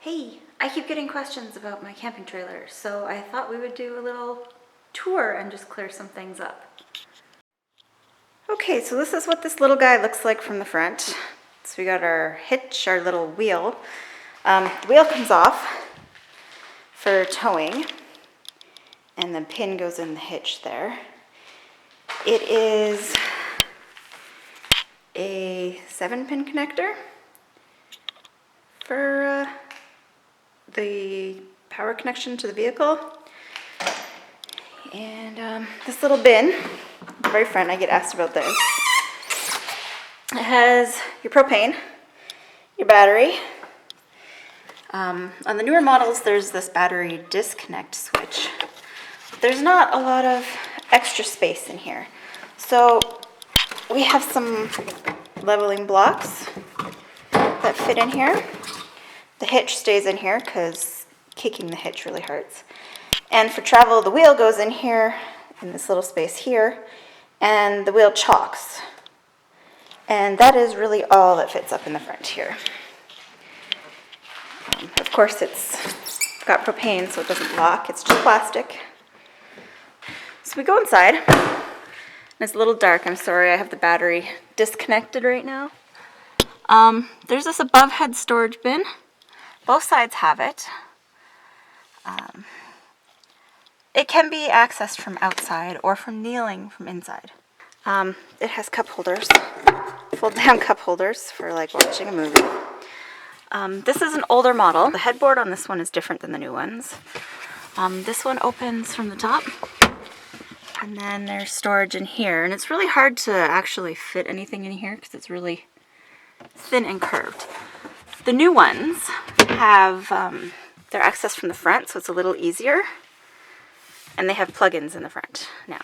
Hey, I keep getting questions about my camping trailer, so I thought we would do a little tour and just clear some things up. Okay, so this is what this little guy looks like from the front. So we got our hitch, our little wheel. The wheel comes off for towing, and the pin goes in the hitch there. It is a 7-pin connector for the power connection to the vehicle. And this little bin, the very front, I get asked about this. It has your propane, your battery. On the newer models, there's this battery disconnect switch. There's not a lot of extra space in here. So we have some leveling blocks that fit in here. The hitch stays in here because kicking the hitch really hurts. And for travel, the wheel goes in here, in this little space here, and the wheel chocks. And that is really all that fits up in the front here. Of course, it's got propane, so it doesn't lock. It's just plastic. So we go inside, and it's a little dark. I'm sorry, I have the battery disconnected right now. There's this above head storage bin. Both sides have it. It can be accessed from outside or from kneeling from inside. It has cup holders, fold down cup holders for like watching a movie. This is an older model. The headboard on this one is different than the new ones. This one opens from the top, and then there's storage in here. And it's really hard to actually fit anything in here because it's really thin and curved. The new ones have their access from the front, so it's a little easier. And they have plug-ins in the front now,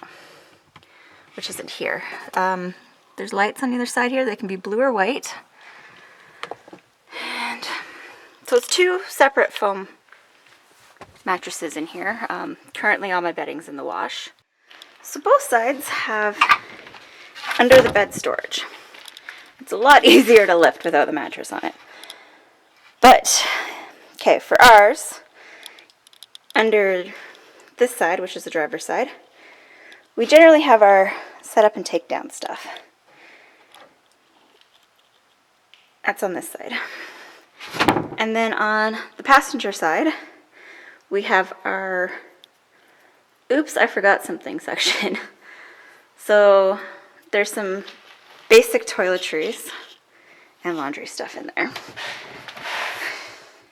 which isn't here. There's lights on either side here. They can be blue or white. And so it's 2 separate foam mattresses in here. Currently all my bedding's in the wash. So both sides have under the bed storage. It's a lot easier to lift without the mattress on it. But, okay, for ours, under this side, which is the driver's side, we generally have our set up and take down stuff. That's on this side. And then on the passenger side, we have our oops, I forgot something section. So there's some basic toiletries and laundry stuff in there.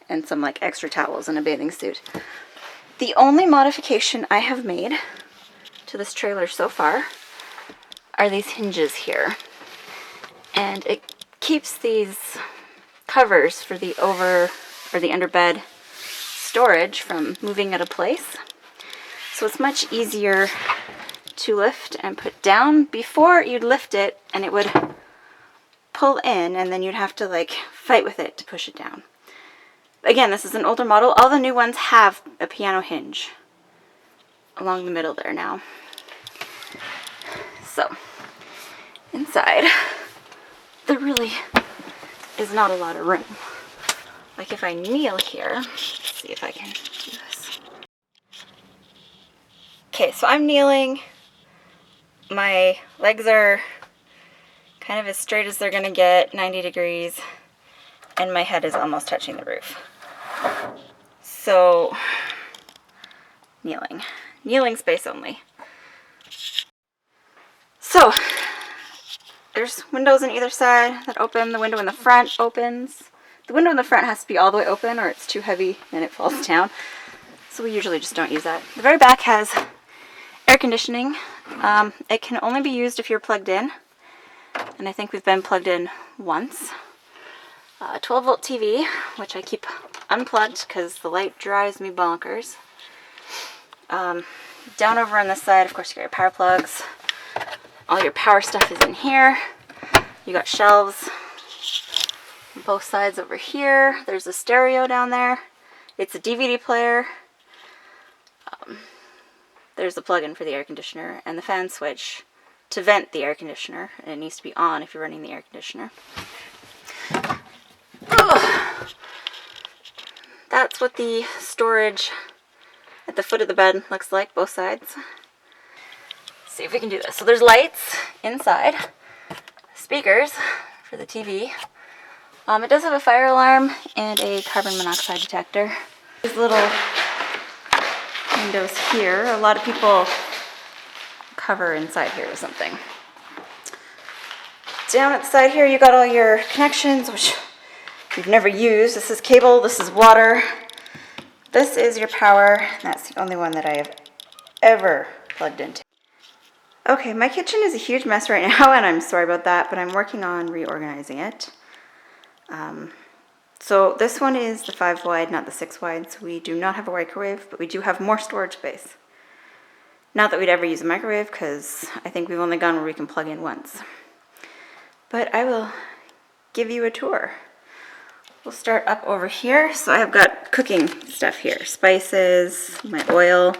And some like extra towels and a bathing suit. The only modification I have made to this trailer so far are these hinges here. And it keeps these covers for the over or the underbed storage from moving out of place. So it's much easier to lift and put down. Before, you'd lift it and it would pull in, and then you'd have to like fight with it to push it down. Again, this is an older model. All the new ones have a piano hinge along the middle there now. So, inside, there really is not a lot of room. Like if I kneel here, let's see if I can do this. Okay, so I'm kneeling. My legs are kind of as straight as they're gonna get, 90 degrees, and my head is almost touching the roof. So, kneeling space only. So, there's windows on either side that open. The window in the front opens. The window in the front has to be all the way open or it's too heavy and it falls down. So we usually just don't use that. The very back has air conditioning. It can only be used if you're plugged in. And I think we've been plugged in once. 12-volt TV, which I keep unplugged because the light drives me bonkers. Down over on this side, of course, you got your power plugs. All your power stuff is in here. You got shelves on both sides over here. There's a stereo down there. It's a DVD player. There's the plug-in for the air conditioner and the fan switch to vent the air conditioner. And it needs to be on if you're running the air conditioner. that's what the storage at the foot of the bed looks like, both sides. Let's see if we can do this. So there's lights inside, speakers for the TV. It does have a fire alarm and a carbon monoxide detector. These little windows here, a lot of people cover inside here or something. Down at the side here, you got all your connections, which we've never used. This is cable, this is water. This is your power, and that's the only one that I have ever plugged into. Okay, my kitchen is a huge mess right now, and I'm sorry about that, but I'm working on reorganizing it. So this one is the 5 wide, not the 6 wide, so we do not have a microwave, but we do have more storage space. Not that we'd ever use a microwave, because I think we've only gone where we can plug in once. But I will give you a tour. We'll start up over here. So I've got cooking stuff here, spices, my oil,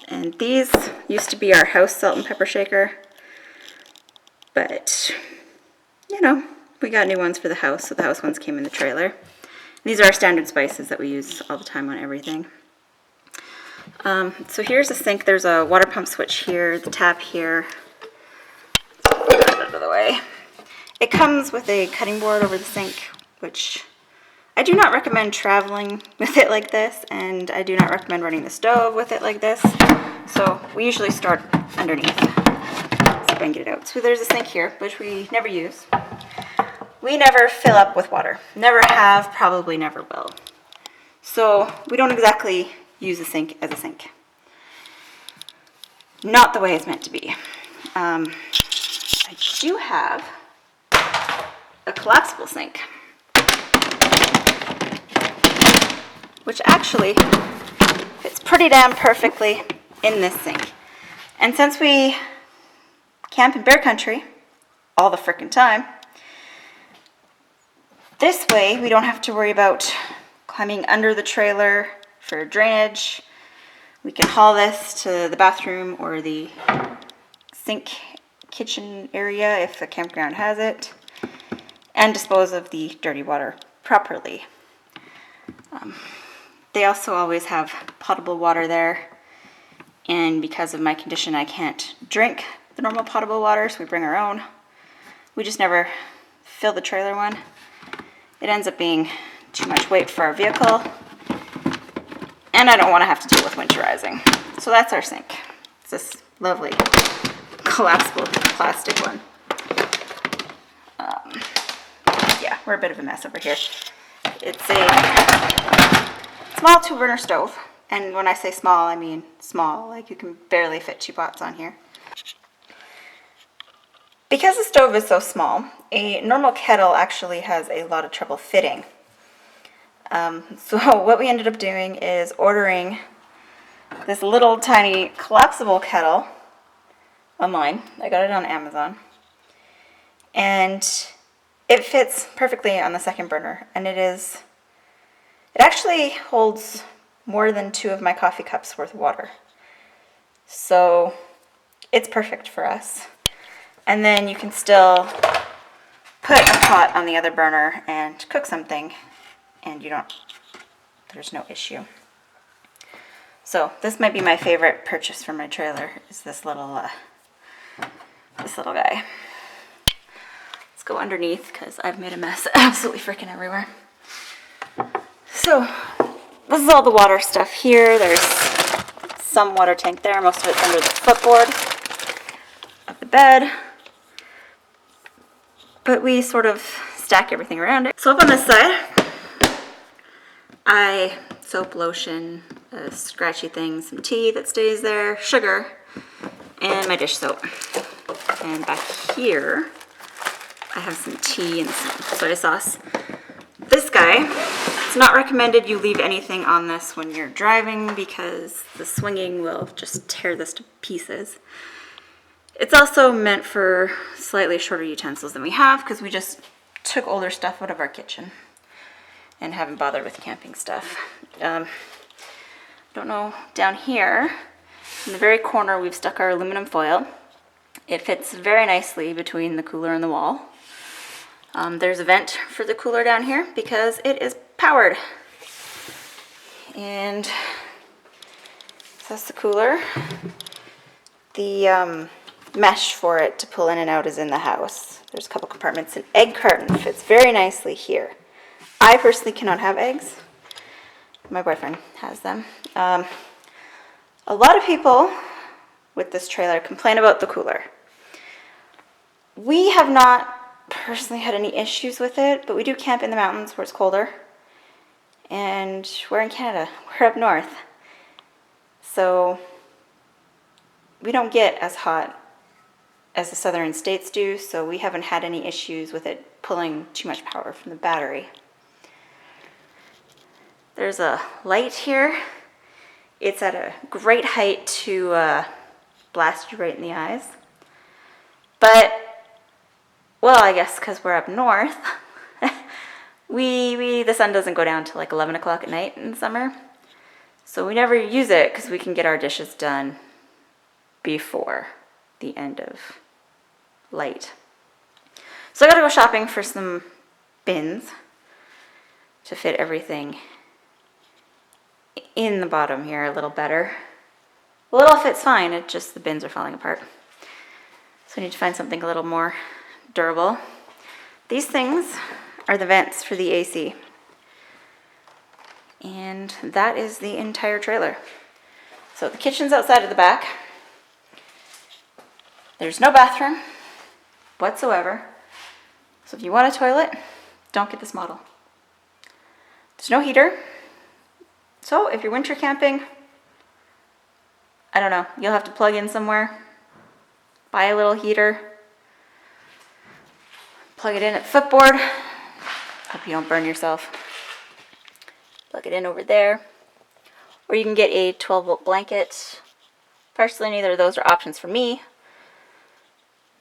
and these used to be our house salt and pepper shaker, but you know, we got new ones for the house, so the house ones came in the trailer. These are our standard spices that we use all the time on everything. So here's a sink. There's a water pump switch here, the tap here. Get that out of the way. It comes with a cutting board over the sink, which I do not recommend traveling with it like this, and I do not recommend running the stove with it like this. So we usually start underneath. See if I can get it out. So there's a sink here, which we never use. We never fill up with water. Never have, probably never will. So we don't exactly use a sink as a sink. Not the way it's meant to be. I do have a collapsible sink, which actually fits pretty damn perfectly in this sink. And since we camp in bear country all the frickin' time, this way we don't have to worry about climbing under the trailer for drainage. We can haul this to the bathroom or the sink kitchen area if the campground has it, and dispose of the dirty water properly. They also always have potable water there, and because of my condition I can't drink the normal potable water, so we bring our own. We just never fill the trailer one. It ends up being too much weight for our vehicle, and I don't want to have to deal with winterizing. So that's our sink. It's this lovely collapsible plastic one. Yeah, we're a bit of a mess over here. It's a small 2-burner stove, and when I say small, I mean small, like you can barely fit 2 pots on here. Because the stove is so small, a normal kettle actually has a lot of trouble fitting. So what we ended up doing is ordering this little tiny collapsible kettle online. I got it on Amazon, and it fits perfectly on the 2nd burner, and it actually holds more than 2 of my coffee cups worth of water. So it's perfect for us. And then you can still put a pot on the other burner and cook something, and there's no issue. So this might be my favorite purchase for my trailer, is this little guy. Let's go underneath because I've made a mess absolutely freaking everywhere. So this is all the water stuff here. There's some water tank there. Most of it's under the footboard of the bed. But we sort of stack everything around it. So up on this side, soap, lotion, a scratchy thing, some tea that stays there, sugar, and my dish soap. And back here, I have some tea and some soy sauce. This guy, it's not recommended you leave anything on this when you're driving because the swinging will just tear this to pieces. It's also meant for slightly shorter utensils than we have because we just took older stuff out of our kitchen and haven't bothered with camping stuff. Don't know, down here in the very corner we've stuck our aluminum foil. It fits very nicely between the cooler and the wall. There's a vent for the cooler down here because it is powered. And so that's the cooler. The mesh for it to pull in and out is in the house. There's a couple compartments. An egg carton fits very nicely here. I personally cannot have eggs. My boyfriend has them. A lot of people with this trailer complain about the cooler. We have not personally had any issues with it, but we do camp in the mountains where it's colder. And we're in Canada. We're up north. So we don't get as hot as the southern states do, so we haven't had any issues with it pulling too much power from the battery. There's a light here. It's at a great height to blast you right in the eyes. But, well, I guess because we're up north, the sun doesn't go down till like 11 o'clock at night in the summer. So we never use it because we can get our dishes done before the end of light. So I gotta go shopping for some bins to fit everything in the bottom here a little better. The little fits fine, it's just the bins are falling apart. So I need to find something a little more durable. These things are the vents for the AC. And that is the entire trailer. So the kitchen's outside of the back. There's no bathroom whatsoever. So if you want a toilet, don't get this model. There's no heater. So if you're winter camping, I don't know, you'll have to plug in somewhere, buy a little heater, plug it in at the footboard. Hope you don't burn yourself. Plug it in over there. Or you can get a 12-volt blanket. Personally, neither of those are options for me.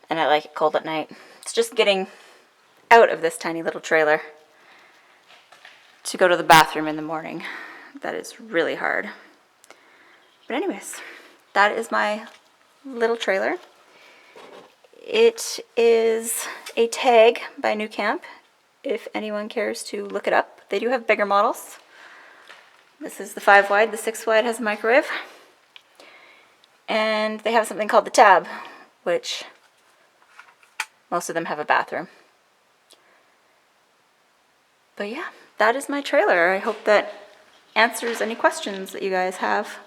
And I like it cold at night. It's just getting out of this tiny little trailer to go to the bathroom in the morning. That is really hard. But anyways, that is my little trailer. It is a tag by New Camp, if anyone cares to look it up. They do have bigger models. This is the 5 wide, the 6 wide has a microwave. And they have something called the Tab, which most of them have a bathroom. But yeah, that is my trailer. I hope that answers any questions that you guys have.